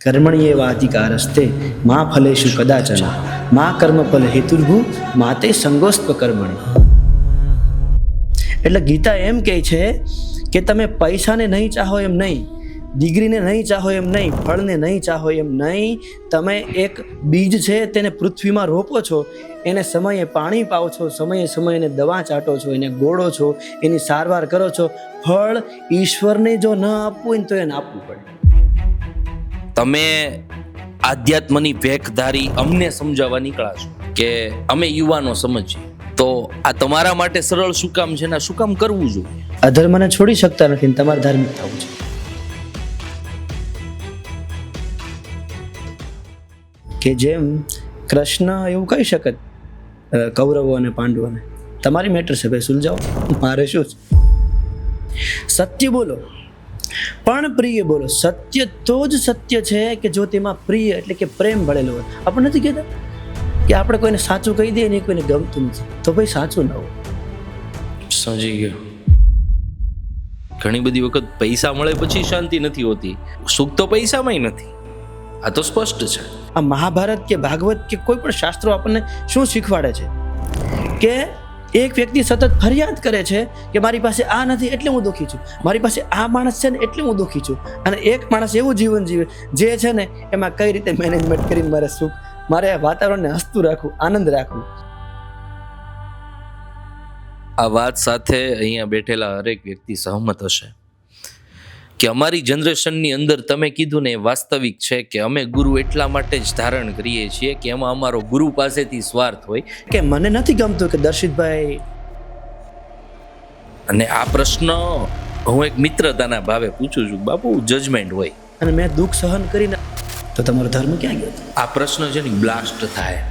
કર્મણ્યેવાધિકારસ્તે મા ફલેષુ કદાચન મા કર્મફલ હેતુર્ભુ માતે સંગોસ્ત્વ કર્મણિ. એટલે ગીતા એમ કહે છે કે તમે પૈસાને નહીં ચાહો એમ નહીં, ડિગ્રીને નહીં ચાહો એમ નહીં, ફળને નહીં ચાહો એમ નહીં. તમે એક બીજ છે તેને પૃથ્વીમાં રોપો છો, એને સમયે પાણી પાવો છો, સમયે સમયે એને દવા ચાટો છો, એને ગોળો છો, એની સારવાર કરો છો. ફળ ઈશ્વરને જો ન આપવું હોય ને તો એને આપવું પડે. તમે આધ્યાત્મની વેખધારી અમને સમજાવવા નીકળ્યા છો કે અમે યુવાનો સમજીએ, તો આ તમારા માટે સરળ શું કામ છે ને શું કામ કરવું જોઈએ? અધર્મને છોડી શકતા નથી, તમારે ધાર્મિક થવું છે. કે જેમ કૃષ્ણ એવું કહી શકત કૌરવો અને પાંડવોને, તમારી મેટર છે ભાઈ, સુલઝાવો, મારે શું છે. સત્ય બોલો પણ પ્રિય બોલો. સત્ય તો જ સત્ય છે કે જો તેમાં પ્રિય એટલે કે પ્રેમ ભળેલો હોય. આપણે નથી કહેતા કે આપણે કોઈને સાચું કહી દઈએ ને કોઈને ગમતું નથી તો ભાઈ સાચું ન હોય. સમજી ગયો. ઘણી બધી વખત પૈસા મળે પછી શાંતિ નથી હોતી, સુખ તો પૈસામાં નથી, આ તો સ્પષ્ટ છે. આ મહાભારત કે ભાગવત કે કોઈ પણ શાસ્ત્રો આપણને શું શીખવાડે છે કે એક વ્યક્તિ સતત ફરિયાદ કરે છે કે મારી પાસે આ નથી એટલે હું દુઃખી છું, મારી પાસે આ માણસ છે ને એટલે હું દુઃખી છું. અને એક માણસ એવું જીવન જીવે જે છે ને એમાં કઈ રીતે મેનેજમેન્ટ કરીને મારે સુખ, મારે વાતાવરણને હસતું રાખવું, આનંદ રાખવું. આ વાત સાથે અહીંયા બેઠેલા હરેક વ્યક્તિ સહમત હશે કે અમારી જનરેશનની અંદર તમે કીધું ને એ વાસ્તવિક છે કે અમે ગુરુ એટલા માટે જ ધારણ કરીએ છીએ કે એમાં અમારો ગુરુ પાસેથી સ્વાર્થ હોય કે મને નથી ગમતું કે દર્શિતભાઈ. અને આ પ્રશ્ન હું એક મિત્રતાના ભાવે પૂછું છું, બાપુ જજમેન્ટ હોય અને મેં દુઃખ સહન કરીને તો તમારો ધર્મ ક્યાં ગયો? આ પ્રશ્ન છે ને બ્લાસ્ટ થાય.